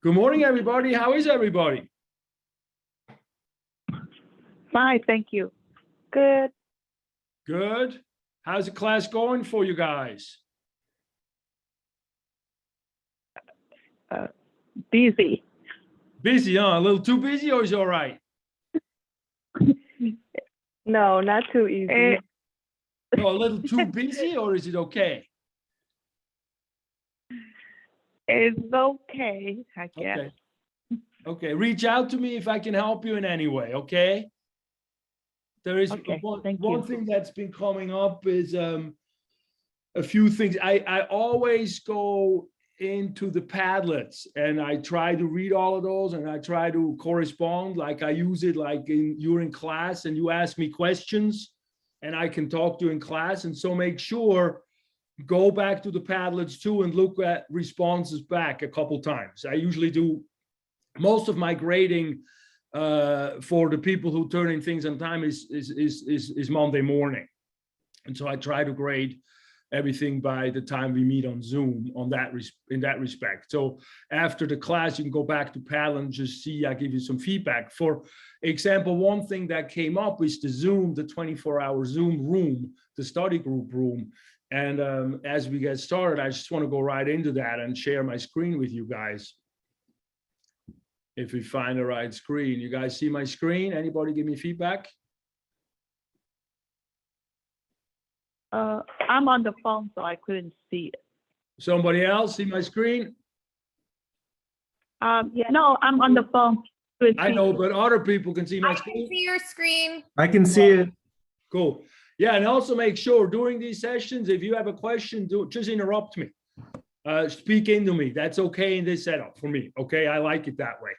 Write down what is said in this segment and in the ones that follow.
Good morning, everybody. How is everybody? Fine, thank you. Good. Good. How's the class going for you guys? Busy. Busy, huh? A little too busy, or is it all right? No, not too easy. No, a little too busy, or is it okay? It's okay, I guess. Okay. Okay. Reach out to me if I can help you in any way. Okay. There is Okay, one thank you. thing that's been coming up is a few things. I always go into the Padlets and I try to read all of those and I try to correspond. Like I use it like you're in class and you ask me questions and I can talk to you in class. And so make sure, go back to the Padlets too and look at responses back a couple times. I usually do most of my grading for the people who turn in things on time is Monday morning. And so I try to grade everything by the time we meet on Zoom in that respect. So after the class, you can go back to Padlet and just see, I give you some feedback. For example, one thing that came up is the Zoom, the 24-hour Zoom room, the study group room. And as we get started, I just want to go right into that and share my screen with you guys. If we find the right screen, you guys see my screen? Anybody give me feedback? I'm on the phone, so I couldn't see it. Somebody else see my screen? Yeah, no, I'm on the phone. I know, but other people can see my I screen. can see your screen. I can see it. Cool. Yeah, and also make sure during these sessions, if you have a question, just interrupt me. Speak into me. That's okay in this setup for me. Okay, I like it that way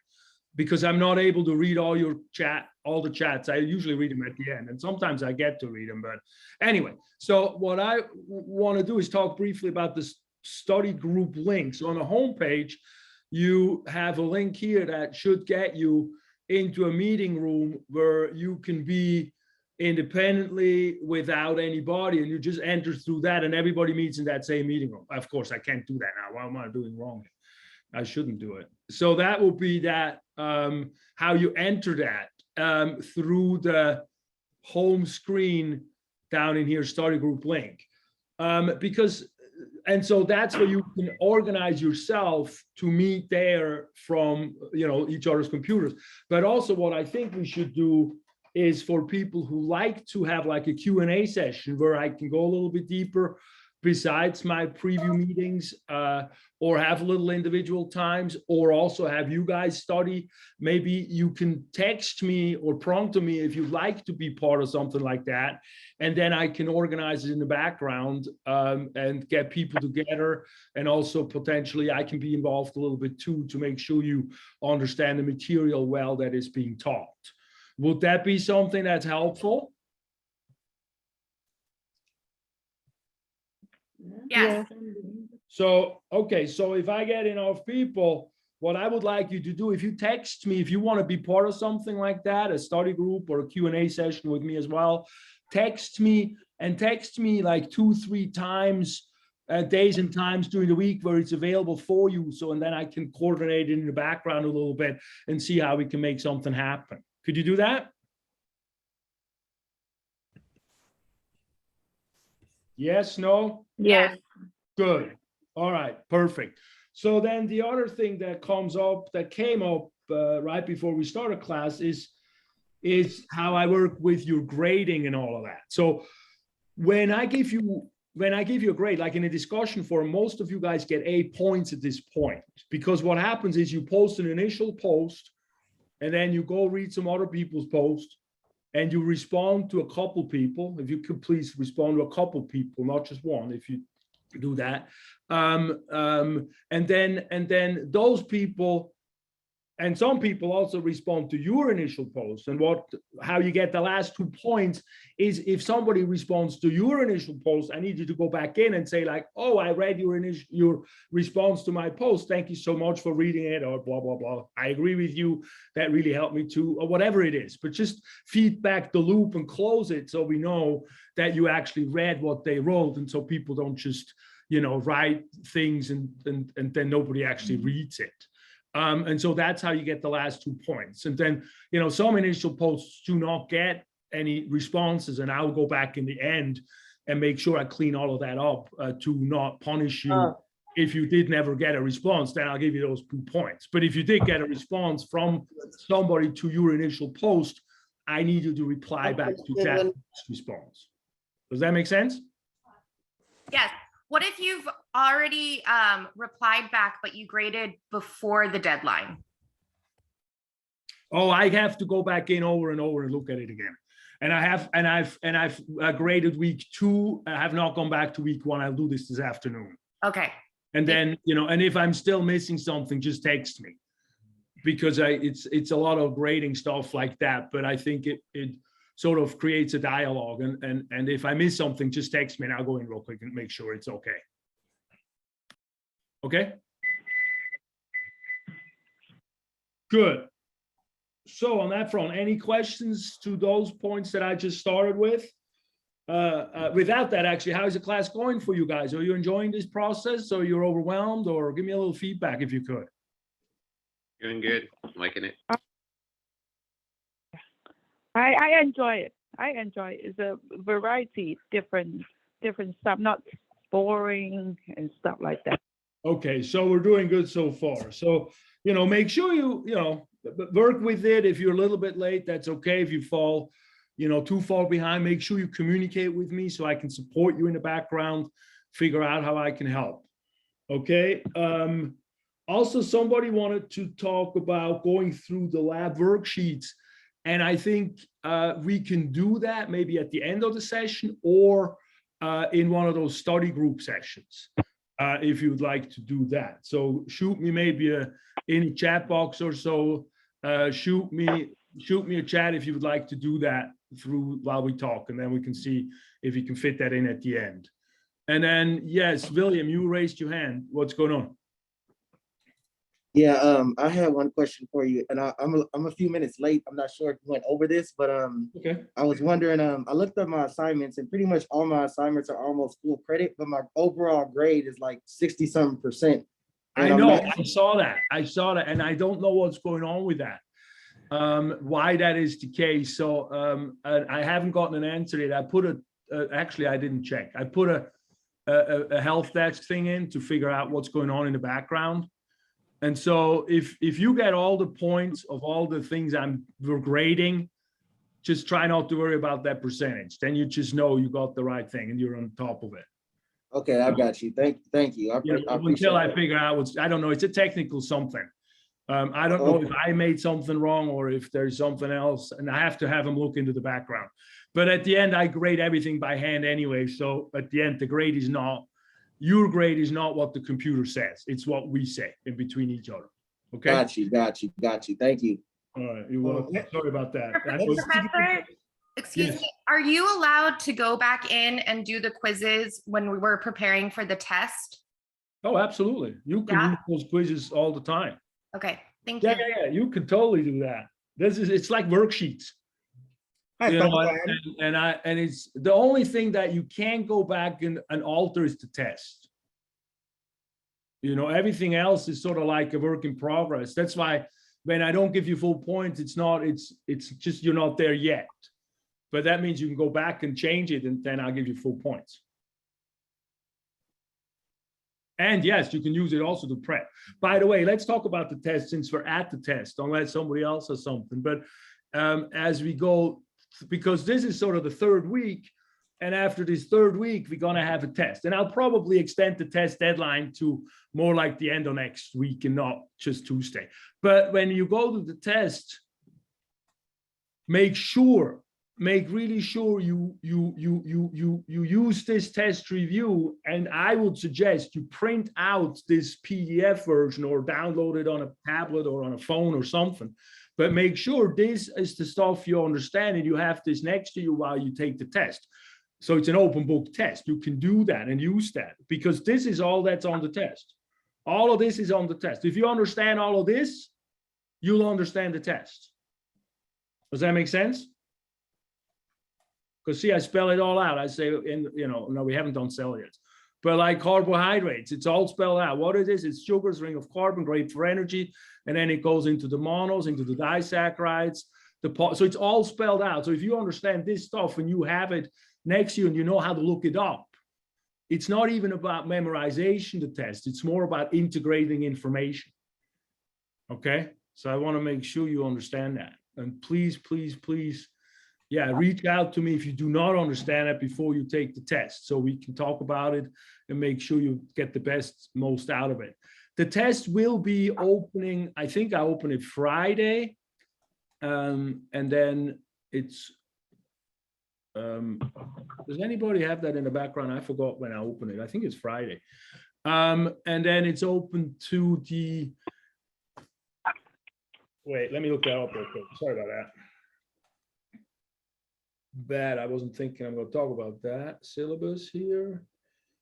because I'm not able to read all your chat, all the chats. I usually read them at the end, and sometimes I get to read them. But anyway, so what I want to do is talk briefly about this study group link. So on the homepage, you have a link here that should get you into a meeting room where you can be independently without anybody, and you just enter through that and everybody meets in that same meeting room. Of course, I can't do that now. What am I doing wrong? I shouldn't do it. So that will be that, how you enter that through the home screen down in here, study group link. And so that's where you can organize yourself to meet there from, each other's computers. But also what I think we should do is for people who like to have like a Q&A session where I can go a little bit deeper besides my preview meetings, or have little individual times, or also have you guys study. Maybe you can text me or prompt me if you'd like to be part of something like that. And then I can organize it in the background and get people together. And also potentially I can be involved a little bit too, to make sure you understand the material well that is being taught. Would that be something that's helpful? Yes. So, okay, so if I get enough people, what I would like you to do, if you text me, if you want to be part of something like that, a study group or a Q&A session with me as well, text me like 2-3 times, days and times during the week where it's available for you. So, and then I can coordinate it in the background a little bit and see how we can make something happen. Could you do that? Yes, no? Yes. Good. All right, perfect. So then the other thing that came up right before we started class is how I work with your grading and all of that. So when I give you a grade, like in a discussion forum, most of you guys get 8 points at this point, because what happens is you post an initial post and then you go read some other people's posts and you respond to a couple people. If you could please respond to a couple people, not just one, if you do that. And then those people, and some people also respond to your initial post. And how you get the last 2 points is if somebody responds to your initial post, I need you to go back in and say like, oh, I read your response to my post. Thank you so much for reading it, or blah, blah, blah. I agree with you. That really helped me too, or whatever it is. But just feedback the loop and close it so we know that you actually read what they wrote, and so people don't just, write things and then nobody actually reads it. And so that's how you get the last 2 points. And then, some initial posts do not get any responses, and I'll go back in the end and make sure I clean all of that up to not punish you. If you did never get a response, then I'll give you those 2 points. But if you did get a response from somebody to your initial post, I need you to reply back to that response. Does that make sense? Yes. What if you've already replied back, but you graded before the deadline? Oh, I have to go back in over and over and look at it again. And I've graded week 2. I have not gone back to week 1. I'll do this afternoon. Okay. And then, and if I'm still missing something, just text me, because it's a lot of grading stuff like that. But I think it sort of creates a dialogue. And if I miss something, just text me and I'll go in real quick and make sure it's okay. Okay. Good. So on that front, any questions to those points that I just started with? Without that, actually, how is the class going for you guys? Are you enjoying this process, or you're overwhelmed? Or give me a little feedback if you could. Doing good, liking it. I enjoy it. It's a variety, different stuff, not boring and stuff like that. Okay, so we're doing good so far. So, make sure you work with it. If you're a little bit late, that's okay. If you fall, too far behind, make sure you communicate with me so I can support you in the background, figure out how I can help. Okay. Also, somebody wanted to talk about going through the lab worksheets. And I think we can do that maybe at the end of the session, or in one of those study group sessions, if you'd like to do that. So shoot me maybe in a chat box or so. Shoot me a chat if you would like to do that while we talk, and then we can see if you can fit that in at the end. And then, yes, William, you raised your hand. What's going on? Yeah, I had one question for you, and I'm a few minutes late. I'm not sure if you went over this, but Okay. I was wondering. I looked up my assignments, and pretty much all my assignments are almost full credit, but my overall grade is like 60-something%. I know. I saw that, and I don't know what's going on with that. Why that is the case. So I haven't gotten an answer yet. I put actually, I didn't check. I put a health desk thing in to figure out what's going on in the background. And so if you get all the points of all the things we're grading, just try not to worry about that percentage. Then you just know you got the right thing and you're on top of it. Okay, I got you. Thank you. Until I figure out I don't know, it's a technical something. I don't know if I made something wrong or if there's something else, and I have to have them look into the background. But at the end, I grade everything by hand anyway. So at the end, your grade is not what the computer says. It's what we say in between each other. Okay. Got you. Thank you. All right. You're welcome. Sorry about that. Professor, excuse me, are you allowed to go back in and do the quizzes when we were preparing for the test? Oh, absolutely. You can use those quizzes all the time. Okay, thank you. Yeah. You could totally do that. It's like worksheets. And it's the only thing that you can't go back and alter is the test. Everything else is sort of like a work in progress. That's why when I don't give you full points, it's just you're not there yet. But that means you can go back and change it, and then I'll give you full points. And yes, you can use it also to prep. By the way, let's talk about the test since we're at the test, unless somebody else has something. But as we go, because this is sort of the third week, and after this third week, we're going to have a test. And I'll probably extend the test deadline to more like the end of next week and not just Tuesday. But when you go to the test, make really sure you use this test review, and I would suggest you print out this PDF version or download it on a tablet or on a phone or something. But make sure this is the stuff you understand and you have this next to you while you take the test. So it's an open book test. You can do that and use that, because this is all that's on the test. All of this is on the test. If you understand all of this, you'll understand the test. Does that make sense? Because see, I spell it all out. I say, no, we haven't done cell yet. But like carbohydrates, it's all spelled out. What it is, it's sugars, ring of carbon, great for energy. And then it goes into the monos, into the disaccharides. So it's all spelled out. So if you understand this stuff and you have it next to you and you know how to look it up, it's not even about memorization, the test. It's more about integrating information. Okay? So I want to make sure you understand that. And please, please, please, yeah, reach out to me if you do not understand it before you take the test, so we can talk about it and make sure you get the most out of it. The test will be opening, I think I open it Friday, and then it's, does anybody have that in the background? I forgot when I open it. I think it's Friday. And then it's open to the, wait, let me look that up real quick. Sorry about that. Bad, I wasn't thinking I'm going to talk about that syllabus here.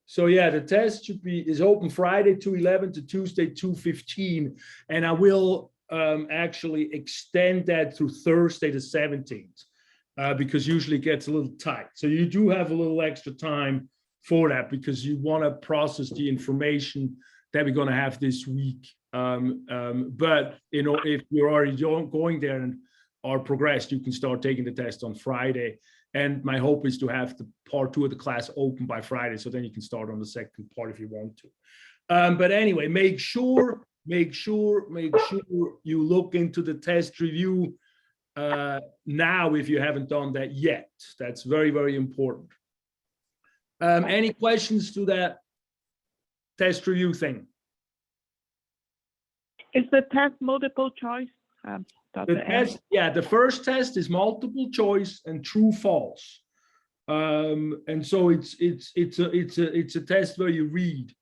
So yeah, the test is open Friday 2:11 to Tuesday 2:15, and I will actually extend that through Thursday the 17th, because usually it gets a little tight. So you do have a little extra time for that, because you want to process the information that we're going to have this week. But you know, if you're already going there and are progressed, you can start taking the test on Friday. And my hope is to have the part 2 of the class open by Friday, so then you can start on the second part if you want to. But anyway, make sure you look into the test review now if you haven't done that yet. That's very, very important. Any questions to that test review thing? Is the test multiple choice? The test, yeah, the first test is multiple choice and true false, and so it's a test where you read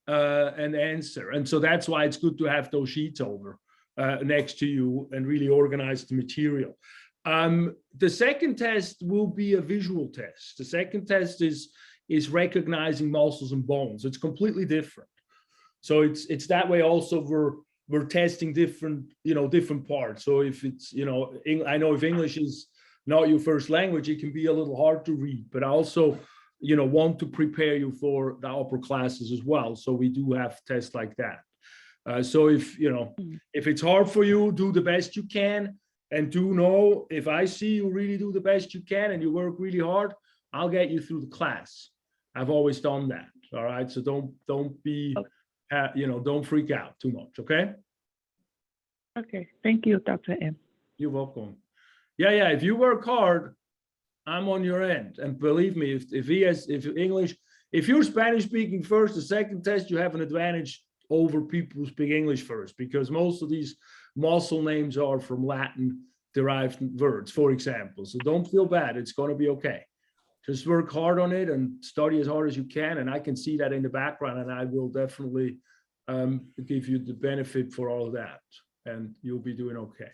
and answer, and so that's why it's good to have those sheets over next to you and really organize the material. The second test will be a visual test. The second test is recognizing muscles and bones. It's completely different. So it's that way also we're testing different parts. So if it's, I know if English is not your first language, it can be a little hard to read, but I also, want to prepare you for the upper classes as well. So we do have tests like that. So if it's hard for you, do the best you can, and do know if I see you really do the best you can and you work really hard, I'll get you through the class. I've always done that. All right. So don't be, don't freak out too much. Okay. Okay. Thank you, Dr. M. You're welcome. Yeah. If you work hard, I'm on your end. And believe me, if you're Spanish speaking first, the second test, you have an advantage over people who speak English first, because most of these muscle names are from Latin derived words, for example. So don't feel bad. It's going to be okay. Just work hard on it and study as hard as you can. And I can see that in the background, and I will definitely give you the benefit for all of that, and you'll be doing okay.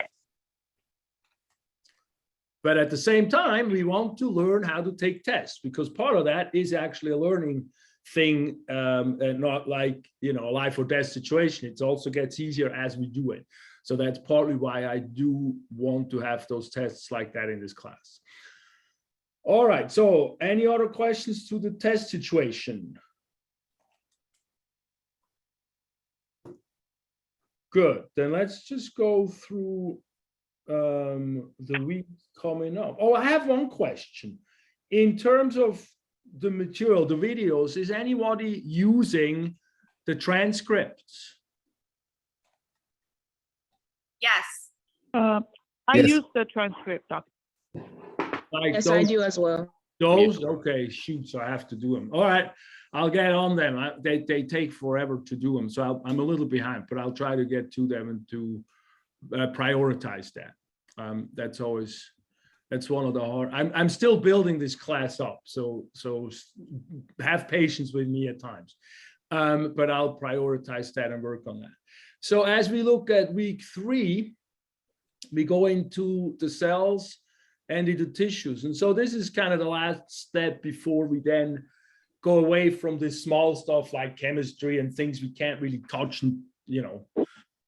But at the same time, we want to learn how to take tests, because part of that is actually a learning thing, and not like, a life or death situation. It also gets easier as we do it. So that's partly why I do want to have those tests like that in this class. All right, so any other questions to the test situation? Good, then let's just go through the week coming up. Oh, I have one question. In terms of the material, the videos, is anybody using the transcripts? Yes. I Yes. use the transcript, Doctor. Like Yes, those, I do as well. those? Okay, shoot, so I have to do them. All right, I'll get on them. They take forever to do them, so I'm a little behind, but I'll try to get to them and to prioritize that. That's one of the hard. I'm still building this class up, so have patience with me at times, but I'll prioritize that and work on that. So as we look at week 3, we go into the cells and into tissues, and so this is kind of the last step before we then go away from this small stuff like chemistry and things we can't really touch and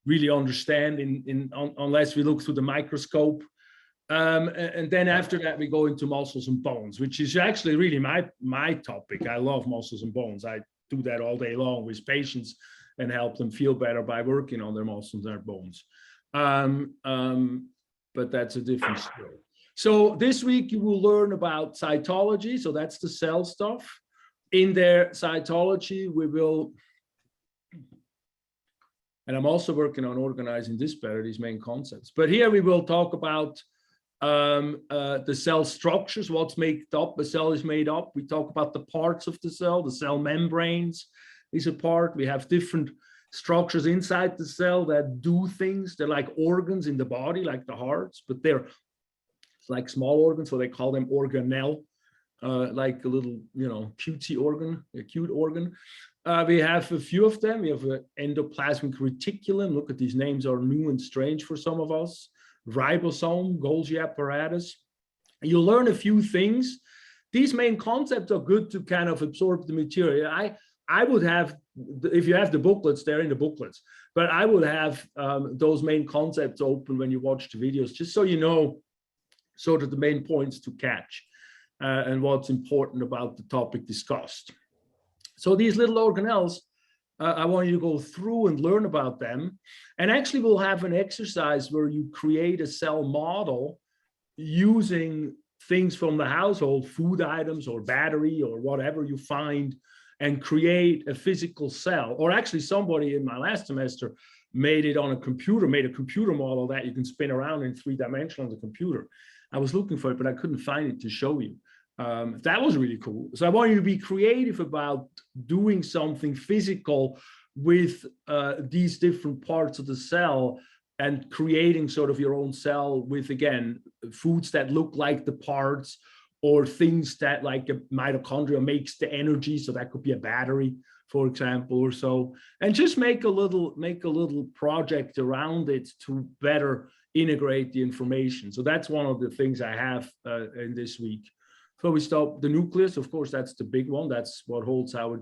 really understand unless we look through the microscope. And then after that, we go into muscles and bones, which is actually really my topic. I love muscles and bones. I do that all day long with patients and help them feel better by working on their muscles and their bones. But that's a different story. So this week you will learn about cytology. So that's the cell stuff. In their cytology, we will, and I'm also working on organizing this better, these main concepts. But here we will talk about the cell structures, what's made up, a cell is made up. We talk about the parts of the cell membranes is a part. We have different structures inside the cell that do things. They're like organs in the body, like the hearts, but they're like small organs, so they call them organelle, like a little, cutesy organ, a cute organ. We have a few of them. We have an endoplasmic reticulum. Look at these names are new and strange for some of us. Ribosome, Golgi apparatus. You'll learn a few things. These main concepts are good to kind of absorb the material. I would have, if you have the booklets, they're in the booklets, but I would have those main concepts open when you watch the videos, just so you know sort of the main points to catch and what's important about the topic discussed. So these little organelles, I want you to go through and learn about them. And actually we'll have an exercise where you create a cell model using things from the household, food items or battery or whatever you find, and create a physical cell. Or actually somebody in my last semester made it on a computer, made a computer model that you can spin around in 3-dimensional on the computer. I was looking for it, but I couldn't find it to show you. That was really cool. So I want you to be creative about doing something physical with these different parts of the cell and creating sort of your own cell with, again, foods that look like the parts or things that, like a mitochondria makes the energy. So that could be a battery, for example, or so, and just make a little project around it to better integrate the information. So that's one of the things I have in this week. So we start the nucleus, of course, that's the big one. That's what holds our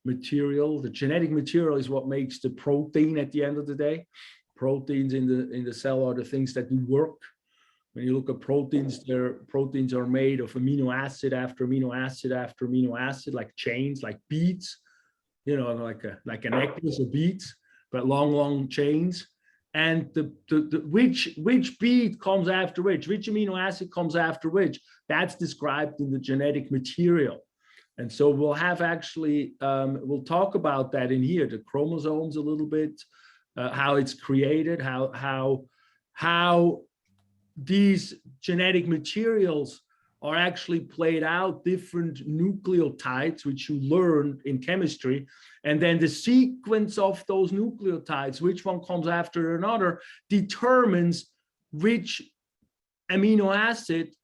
material. The genetic material is what makes the protein at the end of the day. Proteins in the cell are the things that do work. When you look at proteins, proteins are made of amino acid after amino acid after amino acid, like chains, like beads, like a necklace of beads, but long chains. And which bead comes after which amino acid comes after which, that's described in the genetic material. And so we'll have actually, we'll talk about that in here, the chromosomes a little bit, how it's created, how these genetic materials are actually played out, different nucleotides, which you learn in chemistry. And then the sequence of those nucleotides, which one comes after another, determines which amino acid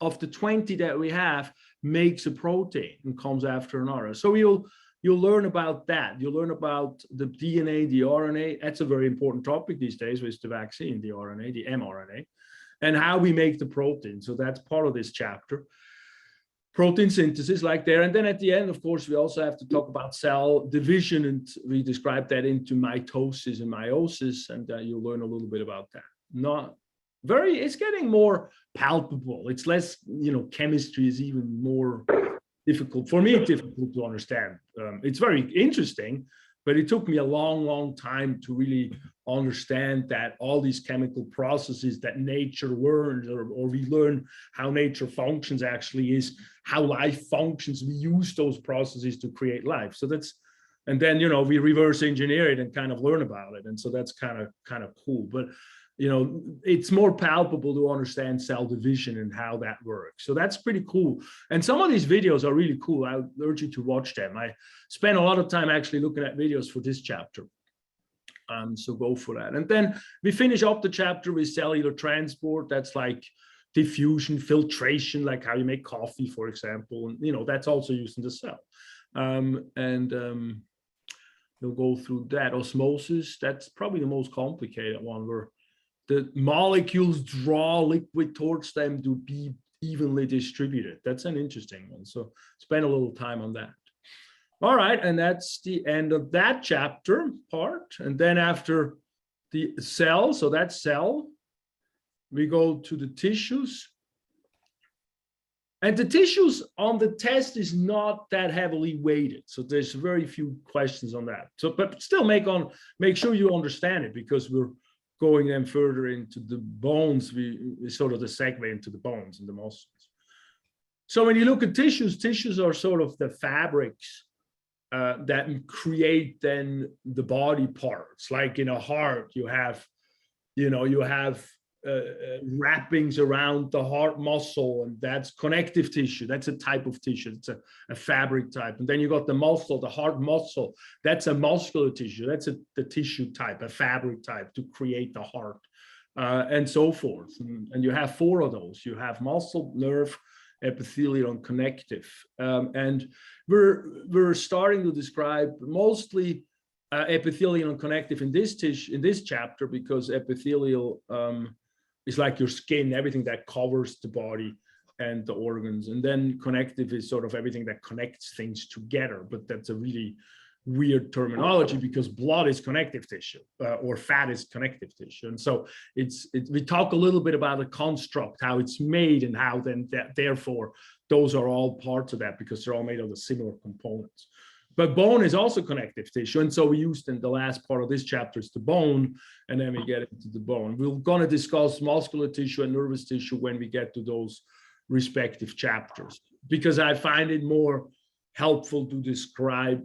of the 20 that we have makes a protein and comes after another. So you'll learn about that. You'll learn about the DNA, the RNA. That's a very important topic these days with the vaccine, the RNA, the mRNA, and how we make the protein. So that's part of this chapter. Protein synthesis, like there. And then at the end, of course, we also have to talk about cell division, and we describe that into mitosis and meiosis, and you'll learn a little bit about that. It's getting more palpable. It's less, chemistry is even more difficult. For me, it's difficult to understand. It's very interesting, but it took me a long time to really understand that all these chemical processes that nature learns, or we learn how nature functions actually is how life functions. We use those processes to create life. So and then, we reverse engineer it and kind of learn about it. And so that's kind of cool. But it's more palpable to understand cell division and how that works. So that's pretty cool. And some of these videos are really cool. I urge you to watch them. I spent a lot of time actually looking at videos for this chapter. So go for that. And then we finish up the chapter with cellular transport. That's like diffusion, filtration, like how you make coffee, for example. And, that's also used in the cell. We'll go through that. Osmosis, that's probably the most complicated one, where the molecules draw liquid towards them to be evenly distributed. That's an interesting one. So spend a little time on that. All right, and that's the end of that chapter part. And then after the cell, so that's cell, we go to the tissues. And the tissues on the test is not that heavily weighted. So there's very few questions on that. So, but still make sure you understand it, because we're going then further into the bones. We sort of the segue into the bones and the muscles. So when you look at tissues, tissues are sort of the fabrics that create then the body parts. Like in a heart, you have wrappings around the heart muscle, and that's connective tissue. That's a type of tissue. It's a fabric type. And then you got the muscle, the heart muscle. That's a muscular tissue. That's the tissue type, a fabric type to create the heart, and so forth. And you have 4 of those. You have muscle, nerve, epithelial, and connective. And we're starting to describe mostly epithelial and connective in this chapter, because epithelial is like your skin, everything that covers the body and the organs. And then connective is sort of everything that connects things together. But that's a really weird terminology, because blood is connective tissue, or fat is connective tissue. And so we talk a little bit about the construct, how it's made, and how then therefore those are all parts of that, because they're all made of the similar components. But bone is also connective tissue. And so we used in the last part of this chapter is the bone, and then we get into the bone. We're going to discuss muscular tissue and nervous tissue when we get to those respective chapters, because I find it more helpful to describe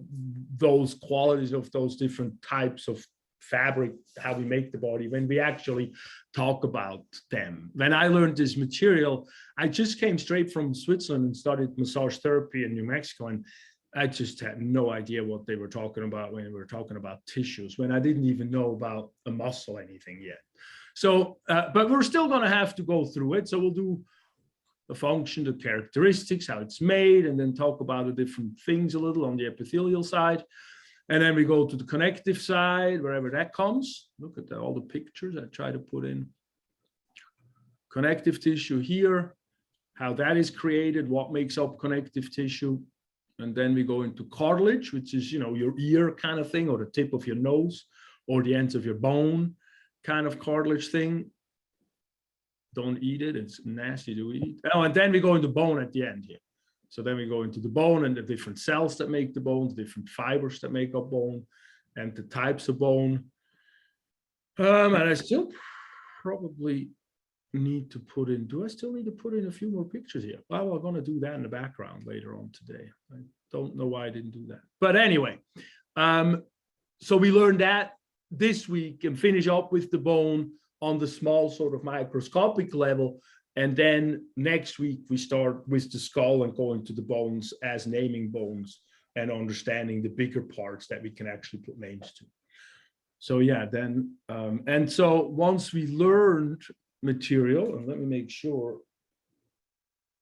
those qualities of those different types of fabric, how we make the body, when we actually talk about them. When I learned this material, I just came straight from Switzerland and studied massage therapy in New Mexico, and I just had no idea what they were talking about when we were talking about tissues, when I didn't even know about a muscle anything yet. So, but we're still going to have to go through it. So we'll do the function, the characteristics, how it's made, and then talk about the different things a little on the epithelial side. And then we go to the connective side, wherever that comes. Look at all the pictures I try to put in. Connective tissue here, how that is created, what makes up connective tissue. And then we go into cartilage, which is, your ear kind of thing, or the tip of your nose, or the ends of your bone kind of cartilage thing. Don't eat it. It's nasty to eat. Oh, and then we go into bone at the end here. So then we go into the bone and the different cells that make the bone, the different fibers that make up bone, and the types of bone. And I still probably need to put in, do I still need to put in a few more pictures here? Well, I'm going to do that in the background later on today. I don't know why I didn't do that. But anyway, so we learned that this week and finish up with the bone on the small sort of microscopic level. And then next week, we start with the skull and go into the bones as naming bones and understanding the bigger parts that we can actually put names to. So yeah, then, and so once we learned material, and let me make sure,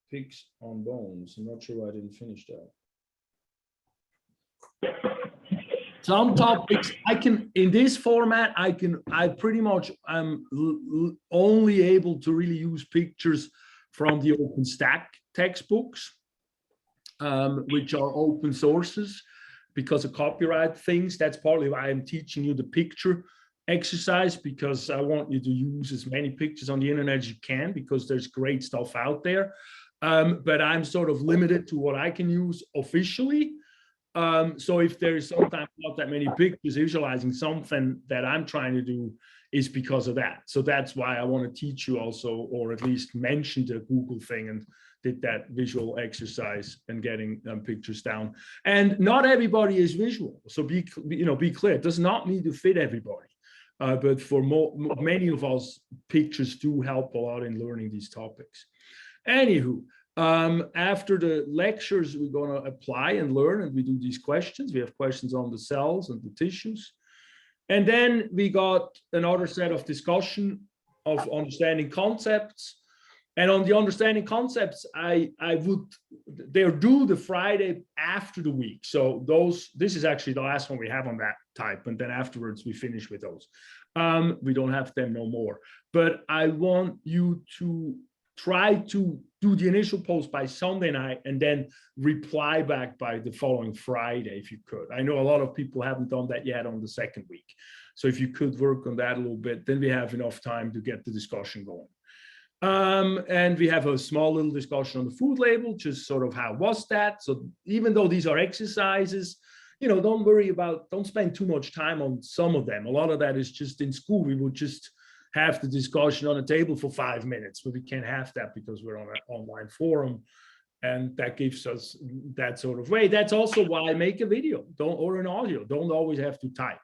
pigs on bones. I'm not sure why I didn't finish that. Some topics I can, in this format, I pretty much am only able to really use pictures from the OpenStack textbooks, which are open sources because of copyright things. That's partly why I'm teaching you the picture exercise, because I want you to use as many pictures on the internet as you can, because there's great stuff out there. But I'm sort of limited to what I can use officially. So if there is sometimes not that many pictures visualizing something that I'm trying to do, is because of that. So that's why I want to teach you also, or at least mention the Google thing and did that visual exercise and getting pictures down. And not everybody is visual. So be clear, it does not need to fit everybody. But for many of us, pictures do help a lot in learning these topics. Anywho, after the lectures, we're going to apply and learn, and we do these questions. We have questions on the cells and the tissues. And then we got another set of discussion of understanding concepts. And on the understanding concepts, they're due the Friday after the week. So this is actually the last one we have on that type. And then afterwards, we finish with those. We don't have them no more. But I want you to try to do the initial post by Sunday night and then reply back by the following Friday, if you could. I know a lot of people haven't done that yet on the second week. So if you could work on that a little bit, then we have enough time to get the discussion going. And we have a small little discussion on the food label, just sort of how was that? So even though these are exercises, don't worry about, don't spend too much time on some of them. A lot of that is just in school. We would just have the discussion on a table for 5 minutes, but we can't have that because we're on an online forum. And that gives us that sort of way. That's also why I make a video or an audio. Don't always have to type.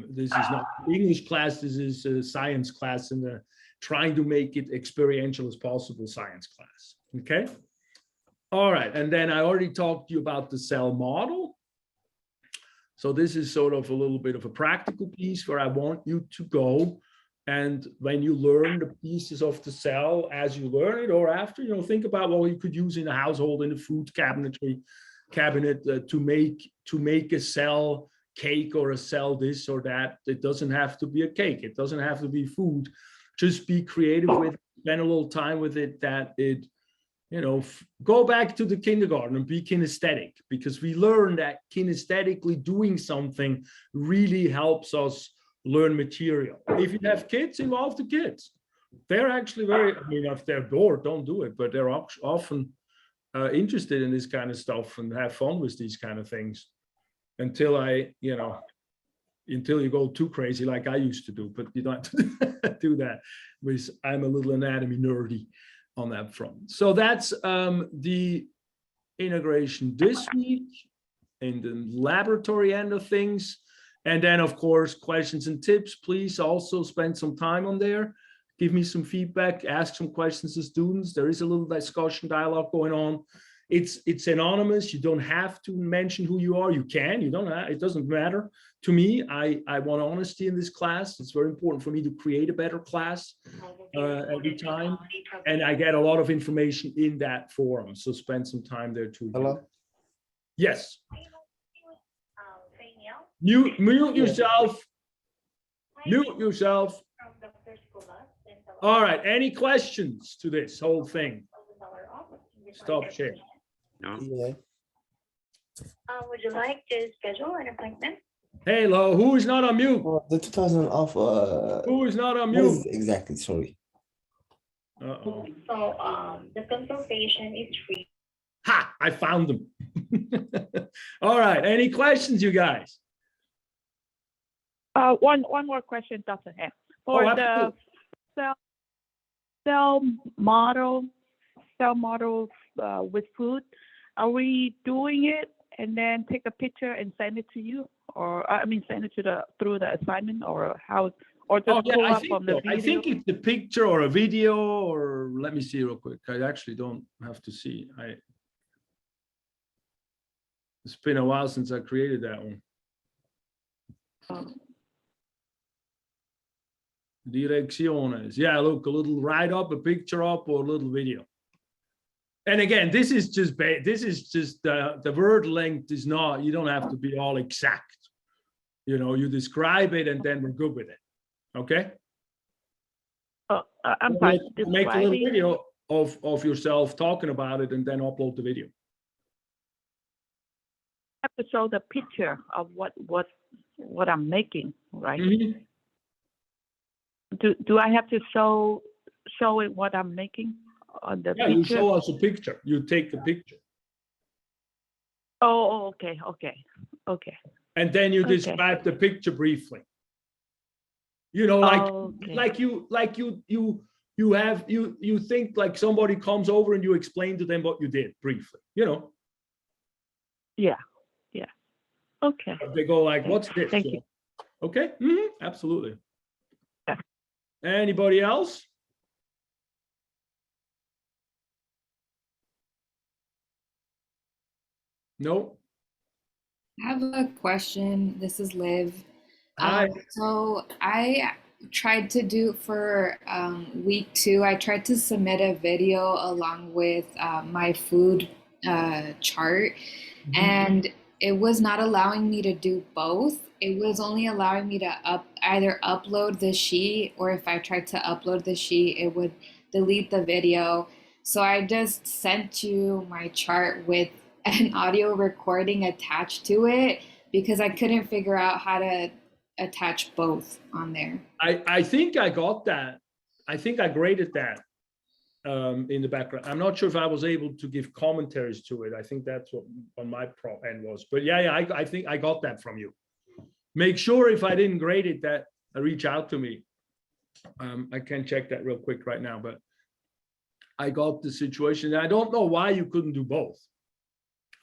This is not English class. This is a science class, and trying to make it experiential as possible science class. Okay. All right. And then I already talked to you about the cell model. So this is sort of a little bit of a practical piece where I want you to go. And when you learn the pieces of the cell, as you learn it or after, think about what you could use in a household, in a food cabinet to make a cell cake or a cell this or that. It doesn't have to be a cake. It doesn't have to be food. Just be creative with it, spend a little time with it, that it, go back to the kindergarten and be kinesthetic, because we learn that kinesthetically doing something really helps us learn material. If you have kids, involve the kids. They're actually if they're bored, don't do it, but they're often interested in this kind of stuff and have fun with these kind of things until you go too crazy like I used to do, but you don't have to do that. I'm a little anatomy nerdy on that front. So that's the integration this week in the laboratory end of things. And then, of course, questions and tips. Please also spend some time on there. Give me some feedback, ask some questions to students. There is a little discussion dialogue going on. It's anonymous. You don't have to mention who you are. You can, you don't have, it doesn't matter. To me, I want honesty in this class. It's very important for me to create a better class every time. And I get a lot of information in that forum. So spend some time there too. Hello? Yes. Mute yourself. Mute yourself. All right. Any questions to this whole thing? Stop sharing. No. Yeah. Would you like to schedule an appointment? Hello. Who is not on mute? The 2000 of Who is not on what is mute? it exactly? Sorry. Uh-oh. So the consultation is free. Ha! I found them. All right. Any questions, you guys? One more question, Dr. Ham. For the absolutely. cell models with food, are we doing it and then take a picture and send it to you, or send it to through the assignment, or how, or just pull up from the video? I think it's a picture or a video, or let me see real quick. I actually don't have to see. It's been a while since I created that one. Direcciones. Yeah, look, a little write up, a picture up, or a little video. And again, this is just the word length is not, you don't have to be all exact. You describe it and then we're good with it. Okay? I'm sorry. Make a little video of yourself talking about it and then upload the video. I have to show the picture of what I'm making, right? Mm-hmm. Do I have to show it what I'm making on the picture? You show us a picture. You take a picture. Oh, okay. And then you describe the picture briefly. Like you think like somebody comes over and you explain to them what you did briefly. Yeah. Okay. They go like, "What's this?" Thank you. Okay. Absolutely. Yeah. Anybody else? No. I have a question. This is Liv. Hi. So I tried to do for week 2, I tried to submit a video along with my food chart, and it was not allowing me to do both. It was only allowing me to either upload the sheet, or if I tried to upload the sheet, it would delete the video. So I just sent you my chart with an audio recording attached to it because I couldn't figure out how to attach both on there. I think I got that. I think I graded that in the background. I'm not sure if I was able to give commentaries to it. I think that's what on my end was. But yeah, I think I got that from you. Make sure if I didn't grade it that reach out to me. I can check that real quick right now, but I got the situation. I don't know why you couldn't do both.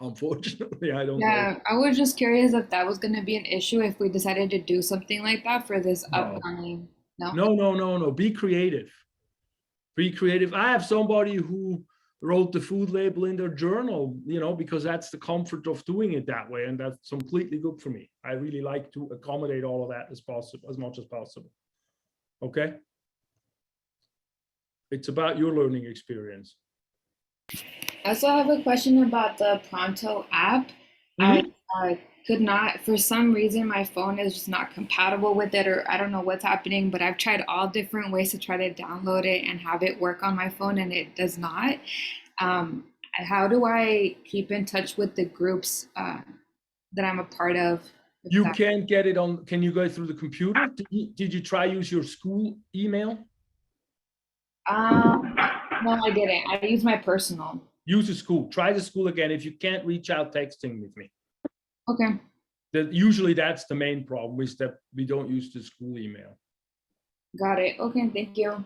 Unfortunately, I don't know. Yeah, I was just curious if that was going to be an issue if we decided to do something like that for this upcoming. No? No. Be creative. Be creative. I have somebody who wrote the food label in their journal, you know, because that's the comfort of doing it that way. And that's completely good for me. I really like to accommodate all of that as possible, as much as possible. Okay. It's about your learning experience. I also have a question about the Pronto app. I could not, for some reason, my phone is just not compatible with it, or I don't know what's happening, but I've tried all different ways to try to download it and have it work on my phone, and it does not. How do I keep in touch with the groups that I'm a part of? You can't get it on, can you go through the computer? Did you try use your school email? No, I didn't. I used my personal. Use the school. Try the school again. If you can't reach out, texting with me. Okay. Usually that's the main problem, is that we don't use the school email. Got it. Okay, thank you.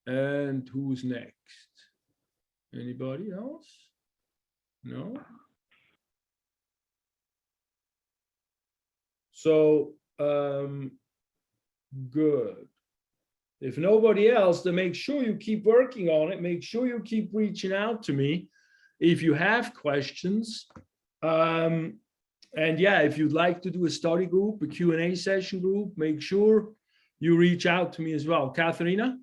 And who's next? Anybody else? No? So, good. If nobody else, then make sure you keep working on it. Make sure you keep reaching out to me if you have questions. And yeah, if you'd like to do a study group, a Q&A session group, make sure you reach out to me as well. Katharina?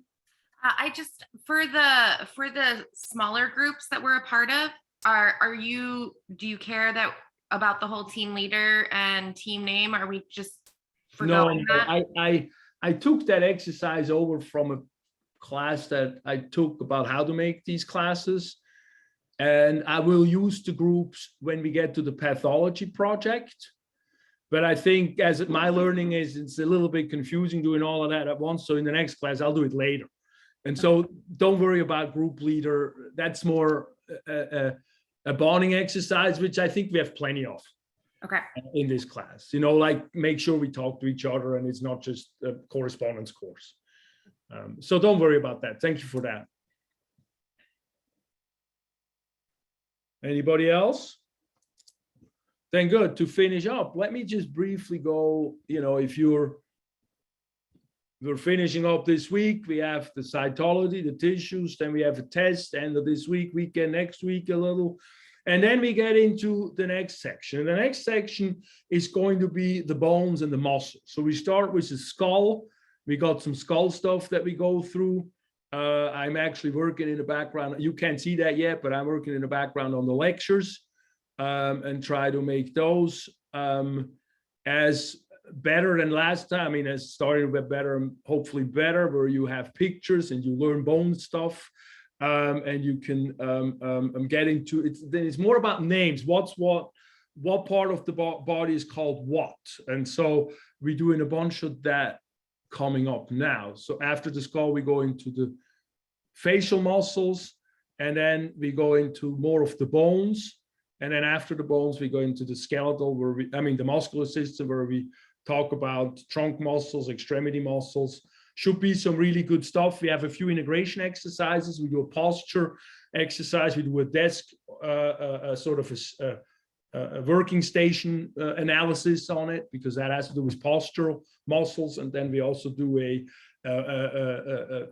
I just, for the smaller groups that we're a part of, do you care about the whole team leader and team name? Are we just forgoing that? I took that exercise over from a class that I took about how to make these classes. And I will use the groups when we get to the pathology project. But I think as my learning is, it's a little bit confusing doing all of that at once. So in the next class, I'll do it later. And so don't worry about group leader. That's more a bonding exercise, which I think we have plenty of. Okay. In this class, you know, like make sure we talk to each other and it's not just a correspondence course. So don't worry about that. Thank you for that. Anybody else? Then good. To finish up, let me just briefly go, you know, if we're finishing up this week, we have the cytology, the tissues, then we have a test, end of this week, weekend, next week a little. And then we get into the next section. And the next section is going to be the bones and the muscles. So we start with the skull. We got some skull stuff that we go through. I'm actually working in the background. You can't see that yet, but I'm working in the background on the lectures and try to make those as better than last time. I mean, as starting with better, hopefully better, where you have pictures and you learn bone stuff. And you can get into it. Then it's more about names. What part of the body is called what? And so we're doing a bunch of that coming up now. So after the skull, we go into the facial muscles, and then we go into more of the bones. And then after the bones, we go into the skeletal, the muscular system, where we talk about trunk muscles, extremity muscles. Should be some really good stuff. We have a few integration exercises. We do a posture exercise. We do a desk, sort of a working station analysis on it, because that has to do with postural muscles. And then we also do a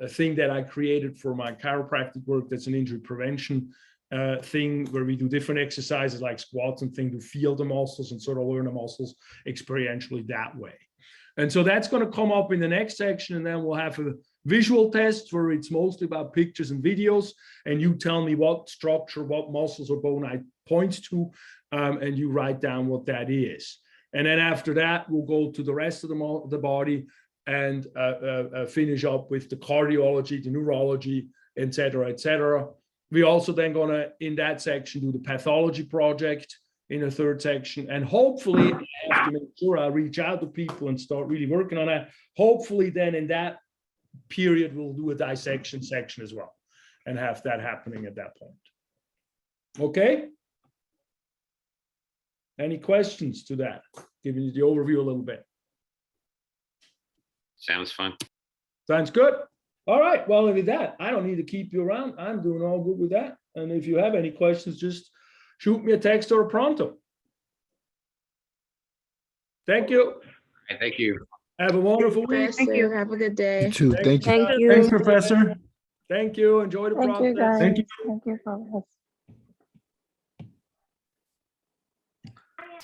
thing that I created for my chiropractic work. That's an injury prevention thing, where we do different exercises like squats and things to feel the muscles and sort of learn the muscles experientially that way. And so that's going to come up in the next section, and then we'll have a visual test where it's mostly about pictures and videos, and you tell me what structure, what muscles or bone I point to, and you write down what that is. And then after that, we'll go to the rest of the body and finish up with the cardiology, the neurology, et cetera, et cetera. We also then going to, in that section, do the pathology project in a third section. And hopefully, I have to make sure I reach out to people and start really working on that. Hopefully then in that period, we'll do a dissection section as well and have that happening at that point. Okay? Any questions to that? Giving you the overview a little bit. Sounds fun. Sounds good. All right. Well, with that, I don't need to keep you around. I'm doing all good with that. And if you have any questions, just shoot me a text or a pronto. Thank you. All right, thank you. Have a wonderful week. Thank you. Have a good day. You too. Thank you. Thank you. Thanks, Professor. Thank you. Enjoy the Thank you, process. guys. Thank you for this.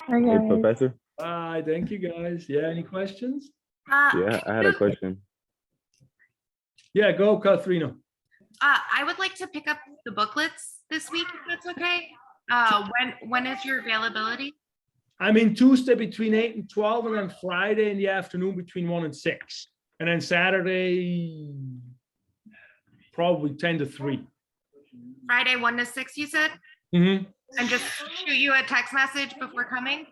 Hi, Hey, guys. Professor. Bye. Thank you, guys. Yeah. Any questions? Yeah, I had a question. Yeah. Go, Katharina. I would like to pick up the booklets this week, if that's okay. When is your availability? I'm in Tuesday between 8 and 12, and then Friday in the afternoon between 1 and 6. And then Saturday, probably 10 to 3. Friday 1 to 6, you said? Mm-hmm. And just shoot you a text message before coming?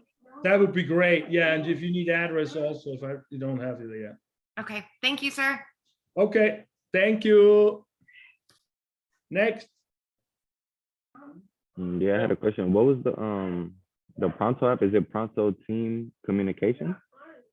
That would be great. Yeah. And if you need address also, if you don't have it yet. Okay, thank you, sir. Okay. Thank you. Next. Yeah, I had a question. What was the Pronto app? Is it Pronto Team Communication?